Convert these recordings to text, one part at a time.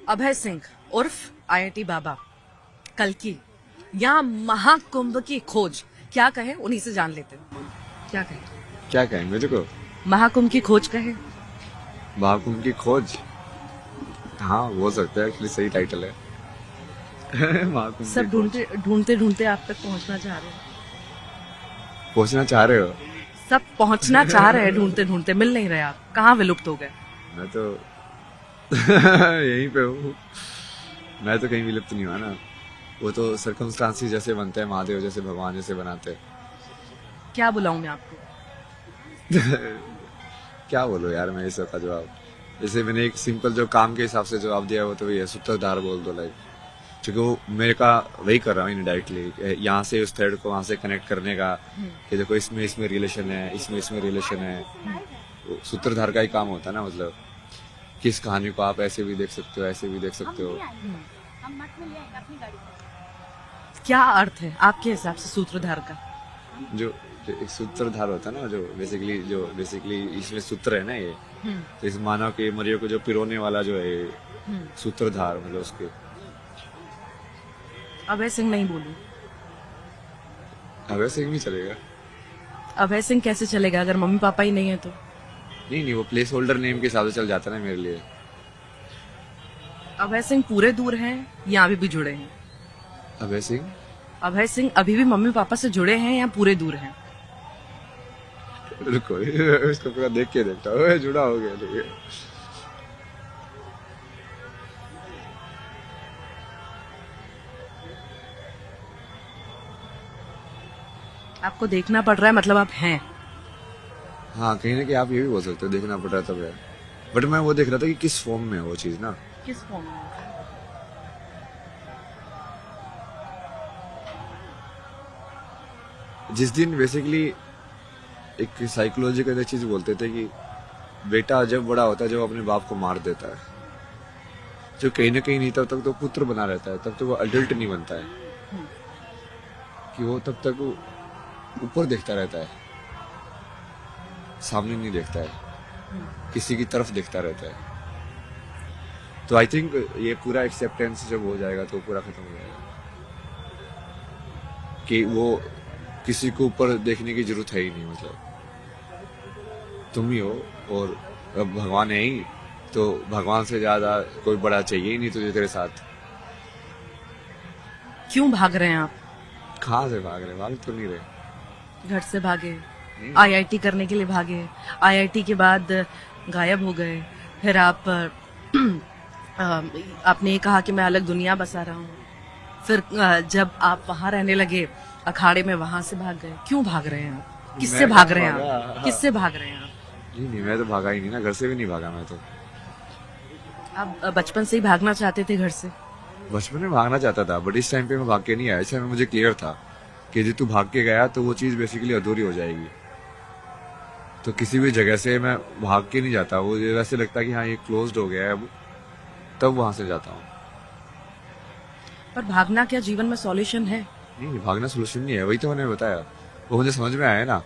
अभय सिंह उर्फ आईआईटी बाबा, कल्कि या महाकुंभ की खोज, क्या कहे उन्हीं से जान लेते हैं। क्या कहे? क्या कहेंगे देखो, महाकुंभ की खोज कहे। महाकुंभ की खोज, हाँ हो सकता है, एक्चुअली सही टाइटल है। महाकुंभ की सब खोज। ढूंढते ढूंढते आप तक पहुंचना चाह रहे हैं। पहुंचना चाह रहे हो? सब पहुंचना चाह रहे हैं, ढूंढते ढूंढते मिल नहीं रहे आप, कहाँ विलुप्त हो गए? मैं तो यहीं पे हूँ। मैं तो कहीं विलुप्त नहीं हुआ ना। वो तो सर्कमस्टांसिस जैसे बनते हैं, महादेव जैसे, भगवान जैसे बनाते हैं। क्या बुलाऊं मैं आपको? क्या बोलो यार, मैं इस सब का जवाब, जैसे मैंने एक सिंपल जो काम के हिसाब से जवाब दिया वो तो वही है, सूत्रधार बोल दो। लाइक क्योंकि वो मेरे का वही कर रहा हूँ इनडायरेक्टली, यहाँ से उस थ्रेड को वहां से कनेक्ट करने का, कि देखो इसमें इसमें रिलेशन है, इसमें रिलेशन है। वो सूत्रधार का ही काम होता है ना, मतलब कि इस कहानी को आप ऐसे भी देख सकते हो, ऐसे भी देख सकते हो। क्या अर्थ है आपके हिसाब से सूत्रधार का? जो जो एक सूत्रधार होता है ना, जो बेसिकली इसमें सूत्र है ना ये, तो इस मानव के मरियो को जो पिरोने वाला जो है ये सूत्रधार, मतलब उसके। अभय सिंह नहीं बोलूं? अभय सिंह भी चलेगा। अभय सिंह कैसे चलेगा अगर मम्मी पापा ही नहीं है तो? नहीं, वो प्लेस होल्डर नेम के हिसाब से चल जाता है ना मेरे लिए। अभय सिंह पूरे दूर हैं या अभी भी जुड़े हैं? अभय सिंह, अभय सिंह अभी भी मम्मी पापा से जुड़े हैं या पूरे दूर हैं? रुको इसको पूरा देख के देखता हूँ, जुड़ा हो गया ठीक है। आपको देखना पड़ रहा है, मतलब आप हैं। हाँ, कहीं ना कहीं आप ये भी बोल सकते हो, देखना पड़ रहा था तब है। बट मैं वो देख रहा था कि किस फॉर्म में है वो चीज ना। किस फॉर्म में? जिस दिन बेसिकली एक साइकोलॉजी का चीज बोलते थे कि बेटा जब बड़ा होता है, जब अपने बाप को मार देता है, जो कहीं ना कहीं नहीं, तब तक तो पुत्र बना रहता है, तब तक वो अडल्ट नहीं बनता है। कि वो तब तक वो ऊपर देखता रहता है, सामने नहीं देखता है, किसी की तरफ देखता रहता है। तो आई थिंक ये पूरा एक्सेप्टेंस जब हो जाएगा तो पूरा खत्म हो जाएगा, कि वो किसी को ऊपर देखने की जरूरत है ही नहीं। मतलब तुम ही हो और अब भगवान है ही, तो भगवान से ज्यादा कोई बड़ा चाहिए ही नहीं तुझे तेरे साथ। क्यों भाग रहे हैं आप? कहाँ से भाग रहे? भाग तो नहीं रहे। घर से भागे, आईआईटी करने के लिए भागे, आईआईटी के बाद गायब हो गए, फिर आप आपने ये कहा कि मैं अलग दुनिया बसा रहा हूँ, फिर जब आप वहां रहने लगे अखाड़े में, वहां से भाग गए। क्यों भाग रहे हैं आप? किससे मैं भाग रहे हैं भागा। आप? किससे भाग रहे हैं आप? नहीं, मैं तो भागा ही नहीं ना, घर से भी नहीं भागा मैं तो। आप बचपन से ही भागना चाहते थे घर से? बचपन में भागना चाहता था, बट इस टाइम पे मैं भाग के नहीं आया। इस टाइम में मुझे क्लियर था कि यदि तू भाग के गया तो वो चीज बेसिकली अधूरी हो जाएगी। तो किसी भी जगह से मैं भाग के नहीं जाता, वो वैसे लगता कि हाँ ये क्लोज्ड हो गया है अब, तब वहां से जाता हूँ। पर भागना क्या जीवन में सॉल्यूशन है? नहीं, भागना सोल्यूशन नहीं है, वही तो मैंने बताया। वो मुझे समझ में आया ना,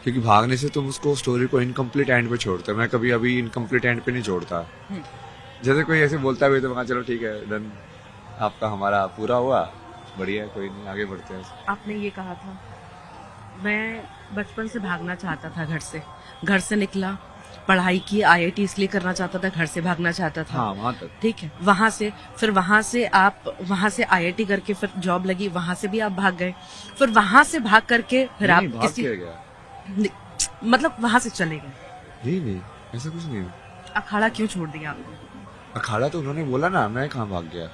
क्योंकि भागने से तुम उसको स्टोरी को इनकम्प्लीट एंड पे छोड़ते हो। मैं कभी अभी इनकम्प्लीट एंड पे नहीं छोड़ता। जैसे कोई ऐसे बोलता है तो मैं चलो ठीक है डन, आपका हमारा पूरा हुआ, बढ़िया, कोई नहीं, आगे बढ़ते हैं। आपने ये कहा था मैं बचपन से भागना चाहता था घर से, घर से निकला, पढ़ाई की, आईआईटी इसलिए करना चाहता था, घर से भागना चाहता था। हाँ, वहां तक। ठीक है, वहां से फिर वहां से आईआईटी करके फिर जॉब लगी, वहां से भी आप भाग गए, फिर वहां से भाग करके फिर आप नहीं, भाग किसी के गया। मतलब वहां से चले गए। नहीं, ऐसा कुछ नहीं है। अखाड़ा क्यों छोड़ दिया आपने? अखाड़ा तो उन्होंने बोला ना, मैं कहाँ भाग गया।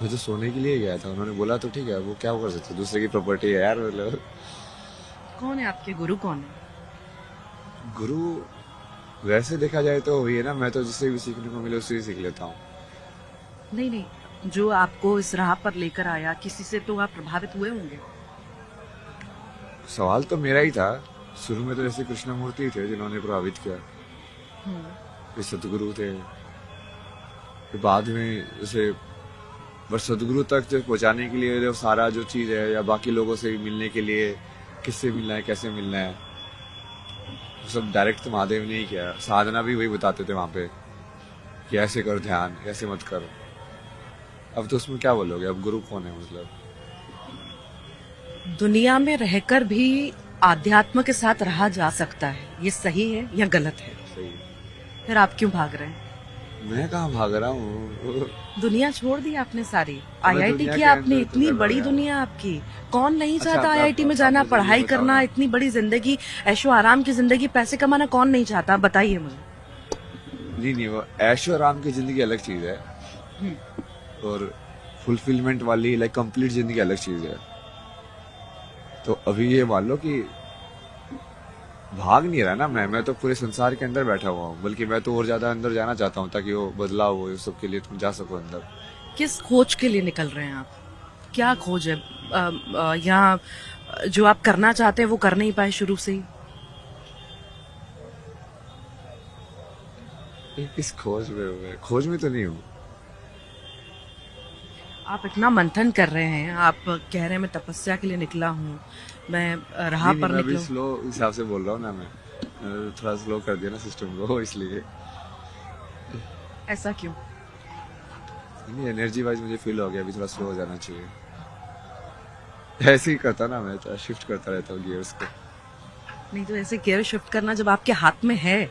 मैं तो सोने के लिए गया था, उन्होंने बोला तो ठीक है, वो क्या कर सकते, दूसरे की प्रॉपर्टी है यार। मतलब कौन है आपके गुरु? कौन है गुरु? वैसे देखा जाए तो वही है ना, मैं तो जिससे भी सीखने को मिले उससे ही सीख लेता हूँ। नहीं नहीं, जो आपको इस राह पर लेकर आया, किसी से तो आप प्रभावित हुए होंगे। सवाल तो मेरा ही था शुरू में, तो जैसे कृष्णमूर्ति थे जिन्होंने प्रभावित किया, फिर सदगुरु थे, फिर बाद में जैसे, बस सदगुरु तक जो पहुंचाने के लिए जो सारा जो चीज है, या बाकी लोगों से मिलने के लिए किससे मिलना है, कैसे मिलना है, वो सब डायरेक्ट तो महादेव ने ही किया। साधना भी वही बताते थे वहां पे, कि ऐसे कर ध्यान, ऐसे मत कर। अब तो उसमें क्या बोलोगे, अब गुरु कौन है मतलब? दुनिया में रहकर भी आध्यात्म के साथ रहा जा सकता है, ये सही है या गलत है? सही। फिर आप क्यों भाग रहे हैं? मैं कहाँ भाग रहा हूँ? दुनिया छोड़ दी आपने सारी, मैं आईआईटी दुनिया की के आपने, अंदर इतनी तो बड़ी गया। दुनिया आपकी। कौन नहीं अच्छा, चाहता आप- आईआईटी में आप- जाना, आप मुझे ये पढ़ाई बताओ करना, ना। इतनी बड़ी जिंदगी, ऐशो आराम की जिंदगी, पैसे कमाना, कौन नहीं चाहता? आप बताइए मुझे। नहीं नहीं, वो ऐशो आराम की जिंदगी अलग चीज है, और फुलफिलमेंट वाली लाइक कंप्लीट जिंदगी अलग चीज है। तो अभी ये मान लो कि भाग नहीं रहा ना मैं तो पूरे संसार के अंदर बैठा हुआ हूँ, बल्कि मैं तो और ज्यादा अंदर जाना चाहता हूँ ताकि वो बदलाव हो, इस सब के लिए तुम जा सको अंदर। किस खोज के लिए निकल रहे हैं आप? क्या खोज है? यहाँ जो आप करना चाहते हैं वो कर नहीं पाए शुरू से ही? किस खोज में हूँ मैं? खोज में तो नहीं हूँ। आप इतना मंथन कर रहे हैं, आप कह रहे हैं मैं तपस्या के लिए निकला हूँ, मैं राह नहीं, पर मैं अभी निकला हूँ। स्लो हिसाब से बोल रहा हूँ ना मैं। थोड़ा स्लो कर दिया ना सिस्टम को, इसलिए। ऐसा क्यों? नहीं, एनर्जी वाइज मुझे फील हो गया अभी थोड़ा स्लो हो जाना चाहिए। ऐसे ही करता ना मैं, तो शिफ्ट करता रहता हूँ गियर्स को। नहीं तो ऐसे गियर शिफ्ट करना जब आपके हाथ में है,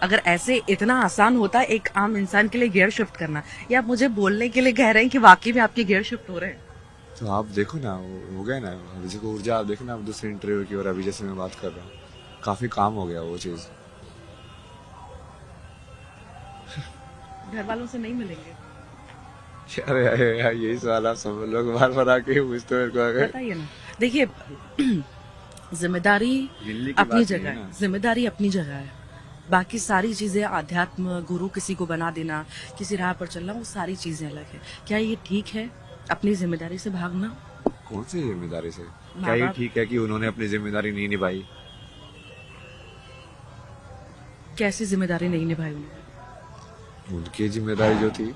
अगर ऐसे इतना आसान होता एक आम इंसान के लिए गियर शिफ्ट करना, या आप मुझे बोलने के लिए कह रहे हैं कि वाकई में आपके गियर शिफ्ट हो रहे हैं? तो आप देखो ना, वो हो गया ना, अभी को ऊर्जा आप देखो ना, आप दूसरे इंटरव्यू की, और अभी जैसे मैं बात कर रहा हूँ, काफी काम हो गया वो चीज। घर वालों से नहीं मिलेंगे? अरे यार, यार यही सवाल आप सब लोग बार बार आके पूछते हो मेरे को। अगर बताइए ना। देखिए, जिम्मेदारी मिलने की अपनी बात नहीं जगह है है, ना। जिम्मेदारी अपनी जगह है। बाकी सारी चीजें, आध्यात्म, गुरु किसी को बना देना, किसी राह पर चलना, वो सारी चीजें अलग है। क्या ये ठीक है अपनी जिम्मेदारी से भागना? कौन सी जिम्मेदारी से? माँ क्या ये बाप- ठीक है कि उन्होंने अपनी जिम्मेदारी नहीं निभाई? कैसी जिम्मेदारी नहीं निभाई उन्होंने? उनकी जिम्मेदारी जो थी,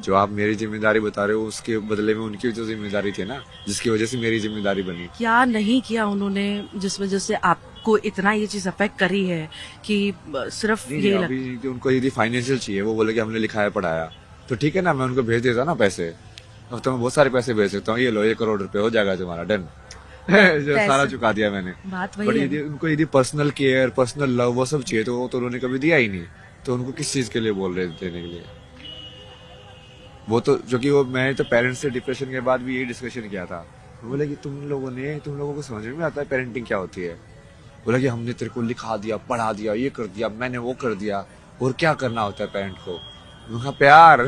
जो आप मेरी जिम्मेदारी बता रहे हो, उसके बदले में उनकी जो जिम्मेदारी थी ना, जिसकी वजह से मेरी जिम्मेदारी बनी। क्या नहीं किया उन्होंने जिस वजह से आपको इतना ये चीज अफेक्ट करी है कि सिर्फ नहीं, ये नहीं, लग... अभी तो उनको यदि फाइनेंशियल चाहिए, वो बोले कि हमने लिखाया पढ़ाया, तो ठीक है ना, मैं उनको भेज देता ना पैसे। अब तो मैं बहुत सारे पैसे भेज सकता हूँ, ये लो 1 करोड़ रुपए हो जाएगा तुम्हारा, डन। जो सारा चुका दिया मैंने। बात वही बट है यदि उनको यदि पर्सनल केयर, पर्सनल लव, वो सब चाहिए, तो वो तो उन्होंने कभी दिया ही नहीं। तो उनको किस चीज के लिए बोल रहे थे देने के लिए? वो तो जो कि वो, मैंने तो पेरेंट्स से डिप्रेशन के बाद भी यही डिस्कशन किया था। वो बोले कि तुम लोगों को समझ में आता है पेरेंटिंग क्या होती है? बोला कि हमने तेरे को लिखा दिया, पढ़ा दिया, ये कर दिया, मैंने वो कर दिया, और क्या करना होता है पेरेंट को? मैं कहा प्यार।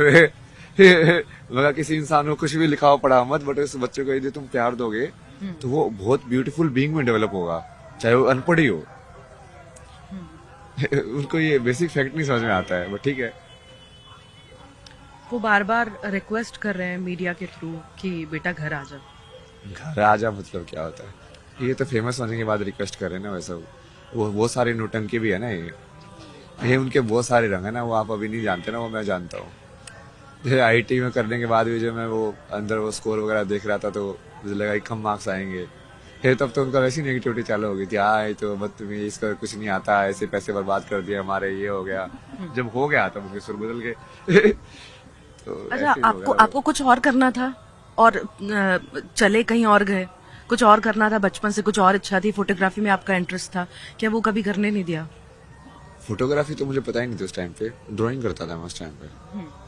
मैं कहा किसी इंसान को कुछ भी लिखाओ पढ़ा मत, बट उस बच्चे को यदि तुम प्यार दोगे तो वो बहुत ब्यूटीफुल बीइंग में डेवलप होगा, चाहे वो अनपढ़ ही हो। उनको ये बेसिक फैक्ट नहीं समझ में आता है, बट ठीक है। वो बार बार रिक्वेस्ट कर रहे हैं मीडिया के थ्रू कि बेटा घर आ जा। घर आ जा मतलब क्या होता है? ये तो फेमस होने के बाद रिक्वेस्ट कर रहे हैं ना, वैसा वो बहुत सारे नौटंकी भी है ना, ये उनके बहुत सारे रंग है ना, वो आप अभी नहीं जानते ना, वो मैं जानता हूँ। आईटी में करने के बाद भी जो मैं वो अंदर वो स्कोर वगैरह देख रहा था, तो मुझे लगा कि कम मार्क्स आएंगे। फिर तब तो उनका वैसी नेगेटिविटी चालू हो गई थी, आए तो बदतमीज, इसका कुछ नहीं आता, ऐसे पैसे बर्बाद कर दिए हमारे, ये हो गया। जब हो गया तब उनके सुर बदल गए। तो अच्छा, ऐसे ही हो आपको गया। आपको कुछ और करना था और चले कहीं और गए? कुछ और करना था, बचपन से कुछ और इच्छा थी, फोटोग्राफी में आपका इंटरेस्ट था, क्या वो कभी करने नहीं दिया? फोटोग्राफी तो मुझे पता ही नहीं था उस टाइम पे, ड्राइंग करता था मैं उस टाइम पे।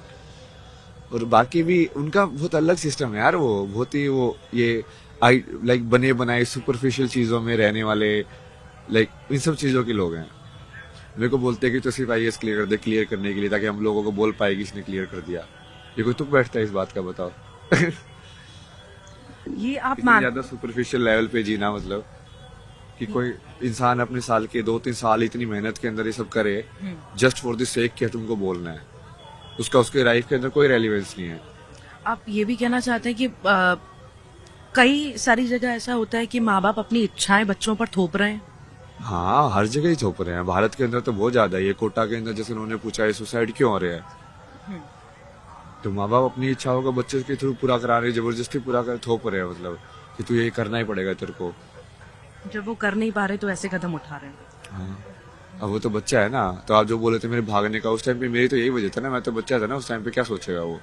और बाकी भी उनका बहुत अलग सिस्टम है यार, वो बहुत ही वो ये आई लाइक बने बनाए सुपरफिशियल चीजों में रहने वाले, लाइक इन सब चीजों के लोग हैं। मेरे को बोलते हैं कि तो सिर्फ आईएएस क्लियर कर दे, क्लियर करने के लिए, ताकि हम लोगों को बोल पाए कि इसने क्लियर कर दिया। ये कोई तुक बैठता है इस बात का, बताओ? ये आप इतनी मान ज्यादा सुपरफिशियल लेवल पे जीना, मतलब कि कोई इंसान अपने साल के 2-3 साल इतनी मेहनत के अंदर ये सब करे जस्ट फॉर द सेक कि तुमको बोलना है, उसका उसके लाइफ के अंदर कोई रेलिवेंस नहीं है। आप ये भी कहना चाहते हैं कि कई सारी जगह ऐसा होता है कि माँ बाप अपनी इच्छाएं बच्चों पर थोप रहे हैं? हाँ, हर जगह ही थोप रहे हैं, भारत के अंदर तो बहुत ज्यादा है। ये कोटा के अंदर जैसे उन्होंने पूछा है सुसाइड क्यों हो रहे हैं, तो माँ बाप अपनी इच्छाओं का बच्चे के थ्रू पूरा करा रहे हैं, जबरदस्ती पूरा कर थोप रहे हैं, मतलब कि तू ये करना ही पड़ेगा तेरे को। जब वो कर नहीं पा रहे तो ऐसे कदम उठा रहे हैं। हाँ, अब वो तो बच्चा है ना, तो आप जो बोले थे मेरे भागने का, उस टाइम पे मेरी तो यही वजह था ना, मैं तो बच्चा था ना उस टाइम पे, क्या सोचेगा वो।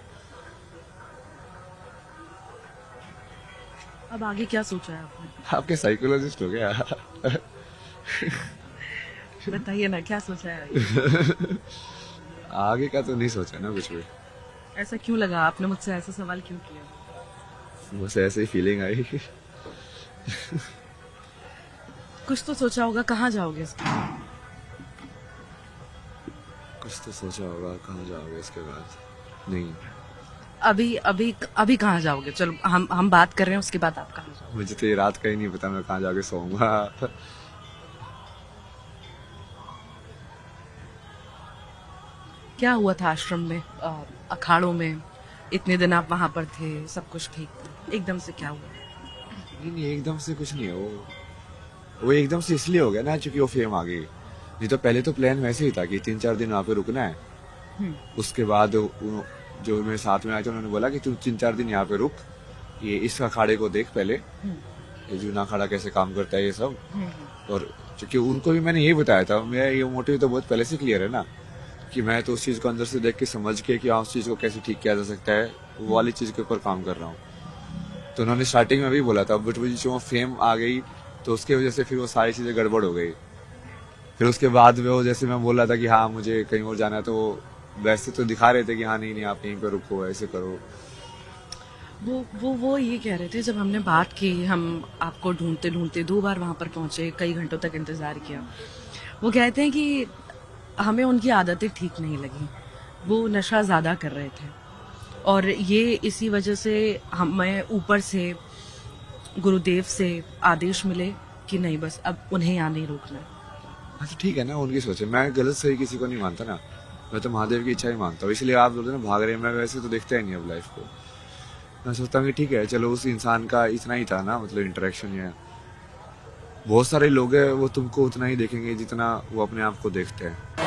अब आगे क्या सोचा है आपने? आपके साइकोलॉजिस्ट हो गया। बताइए ना, क्या सोचा है आगे? आगे का तो नहीं सोचा ना कुछ भी, ऐसा क्यों लगा, आपने मुझसे ऐसा सवाल क्यों किया? बस ऐसे ही फीलिंग आई। कुछ तो सोचा होगा, कहाँ जाओगे इसके बाद? कुछ तो सोचा होगा, कहाँ जाओगे इसके बाद? नहीं, अभी अभी अभी कहाँ जाओगे? चलो हम बात कर रहे हैं, उसके बाद आप कहाँ जाओगे? मुझे तो ये रात का ही नहीं पता मैं कहाँ जाके सोऊंगा। क्या हुआ था आश्रम में, अखाड़ों में? इतने दिन आप वहां पर थे, सब कुछ ठीक था, एकदम से क्या हुआ? नहीं नहीं, एकदम से कुछ नहीं है वो एकदम से इसलिए हो गया ना क्योंकि वो फेम आ गई। नहीं तो पहले तो प्लान वैसे ही था कि 3-4 दिन वहाँ पे रुकना है। उसके बाद जो मेरे साथ में आए थे उन्होंने बोला कि तू 3-4 दिन यहाँ पे रुक, ये इस अखाड़े को देख पहले, ये जूना अखाड़ा कैसे काम करता है ये सब। और क्योंकि उनको भी मैंने यही बताया था, मेरा ये मोटिव तो बहुत पहले से क्लियर है ना, कि मैं तो उस चीज को अंदर से देख के समझ के कि हाँ उस चीज को कैसे ठीक किया जा सकता है, वो वाली चीज के ऊपर काम कर रहा हूँ। तो उन्होंने स्टार्टिंग में भी बोला था, बट वो जो फेम आ गई तो उसके वजह से फिर वो सारी चीजें गड़बड़ हो गई। फिर उसके बाद वो जैसे मैं बोल रहा था कि हाँ मुझे कहीं और जाना है, तो वो वैसे तो दिखा रहे थे कि हाँ नहीं नहीं आप यहीं पे रुको, ऐसे करो। वो ये कह रहे थे, जब हमने बात की, हम आपको ढूंढते ढूंढते 2 बार वहां पर पहुंचे, कई घंटों तक इंतजार किया। वो कहते हैं कि हमें उनकी आदतें ठीक नहीं लगी, वो नशा ज्यादा कर रहे थे, और ये इसी वजह से हमें ऊपर से गुरुदेव से आदेश मिले कि नहीं, बस अब उन्हें यहाँ नहीं रोकना है। हाँ तो ठीक है ना, उनकी सोचे, मैं गलत सही किसी को नहीं मानता ना, मैं तो महादेव की इच्छा ही मानता हूँ। इसलिए आप बोलते ना भाग रहे हैं, मैं वैसे तो देखता ही नहीं अब लाइफ को। मैं सोचता हूँ कि ठीक है चलो, उस इंसान का इतना ही था ना, मतलब इंटरेक्शन। ये बहुत सारे लोग हैं वो तुमको उतना ही देखेंगे जितना वो अपने आप को देखते हैं।